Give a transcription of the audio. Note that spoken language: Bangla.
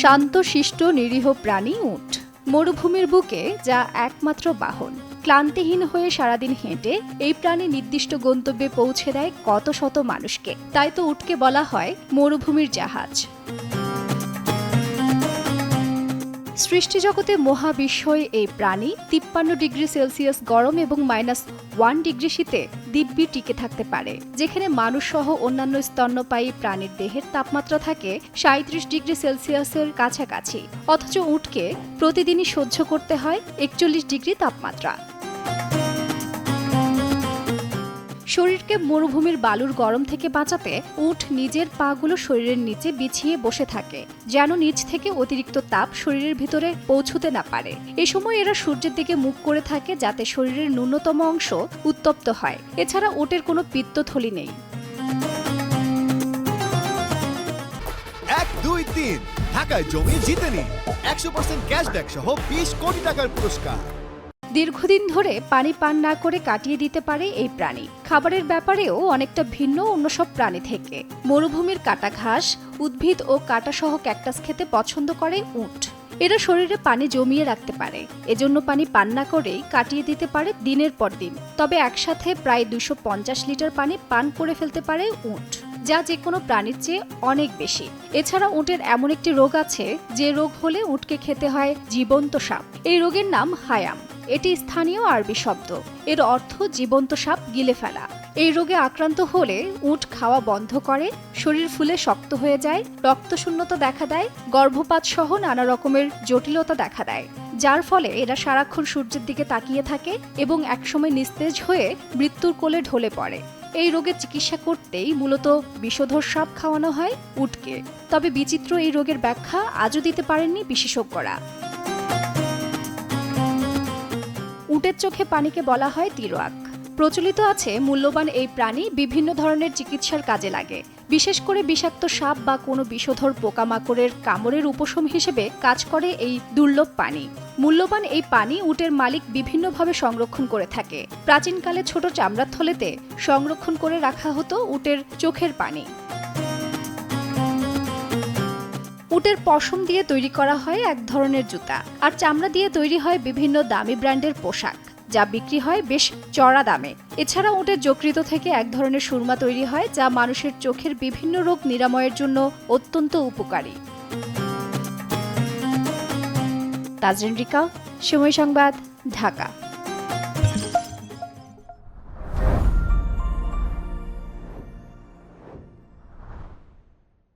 শান্ত শিষ্ট নিরীহ প্রাণী উট। মরুভূমির বুকে যা একমাত্র বাহন। ক্লান্তিহীন হয়ে সারাদিন হেঁটে এই প্রাণী নির্দিষ্ট গন্তব্যে পৌঁছে দেয় কত শত মানুষকে। তাই তো উটকে বলা হয় মরুভূমির জাহাজ। সৃষ্টিজগতে মহাবিস্ময় এই প্রাণী 53 ডিগ্রি সেলসিয়াস গরম এবং -1 ডিগ্রি শীতে দিব্যি টিকে থাকতে পারে, যেখানে মানুষসহ অন্যান্য স্তন্যপায়ী প্রাণীর দেহের তাপমাত্রা থাকে 37 ডিগ্রি সেলসিয়াসের কাছাকাছি। অথচ উটকে প্রতিদিনই সহ্য করতে হয় 41 ডিগ্রি তাপমাত্রা। শরীরকে মরুভূমির বালুর গরম থেকে বাঁচাতে উট নিজের পাগুলো শরীরের নিচে বিছিয়ে বসে থাকে, যেন নিচ থেকে অতিরিক্ত তাপ শরীরের ভিতরে পৌঁছতে না পারে। এ সময় এরা সূর্যের দিকে মুখ করে থাকে, যাতে শরীরের ন্যূনতম অংশ উত্তপ্ত হয়। এছাড়া উটের কোনো পিত্তথলি নেই। 1, 2, 3 ঢাকায় জমি জিতে নিন 100% ক্যাশব্যাক সহ 20 কোটি টাকার পুরস্কার। দীর্ঘদিন ধরে পানি পান না করে কাটিয়ে দিতে পারে এই প্রাণী। খাবারের ব্যাপারেও অনেকটা ভিন্ন অন্য সব প্রাণী থেকে। মরুভূমির কাটা ঘাস, উদ্ভিদ ও কাটাসহ ক্যাকটাস খেতে পছন্দ করে উট। এরা শরীরে পানি জমিয়ে রাখতে পারে, এজন্য পানি পান না করেই কাটিয়ে দিতে পারে দিনের পর দিন। তবে একসাথে প্রায় 250 লিটার পানি পান করে ফেলতে পারে উট, যা যে কোনো প্রাণীর চেয়ে অনেক বেশি। এছাড়া উটের এমন একটি রোগ আছে যে রোগ হলে উটকে খেতে হয় জীবন্ত সাপ। এই রোগের নাম হায়াম। এটি স্থানীয় আরবি শব্দ, এর অর্থ জীবন্ত সাপ গিলে ফেলা। এই রোগে আক্রান্ত হলে উট খাওয়া বন্ধ করে, শরীর ফুলে শক্ত হয়ে যায়, রক্তশূন্যতা দেখা দেয়, গর্ভপাত সহ নানা রকমের জটিলতা দেখা দেয়, যার ফলে এরা সারাক্ষণ সূর্যের দিকে তাকিয়ে থাকে এবং একসময় নিস্তেজ হয়ে মৃত্যুর কোলে ঢলে পড়ে। এই রোগের চিকিৎসা করতেই মূলত বিষধর সাপ খাওয়ানো হয় উটকে। তবে বিচিত্র এই রোগের ব্যাখ্যা আজও দিতে পারেননি বিশেষজ্ঞরা। উটের চোখে পানিকে বলা হয় তিরোয়াক। প্রচলিত আছে মূল্যবান এই প্রাণী বিভিন্ন ধরনের চিকিৎসার কাজে লাগে। বিশেষ করে বিষাক্ত সাপ বা কোনো বিষধর পোকামাকড়ের কামড়ের উপশম হিসেবে কাজ করে এই দুর্লভ পানি। মূল্যবান এই পানি উটের মালিক বিভিন্নভাবে সংরক্ষণ করে থাকে। প্রাচীনকালে ছোট চামড়ার থলেতে সংরক্ষণ করে রাখা হতো উটের চোখের পানি। উটের পশম দিয়ে তৈরি করা হয় এক ধরনের জুতা, আর চামড়া দিয়ে তৈরি হয় বিভিন্ন দামি ব্র্যান্ডের পোশাক, যা বিক্রি হয় বেশ চড়া দামে। এছাড়া উটের যকৃত থেকে এক ধরনের সুরমা তৈরি হয়, যা মানুষের চোখের বিভিন্ন রোগ নিরাময়ের জন্য অত্যন্ত উপকারী। তাজরিন রিকা, সময় সংবাদ, ঢাকা।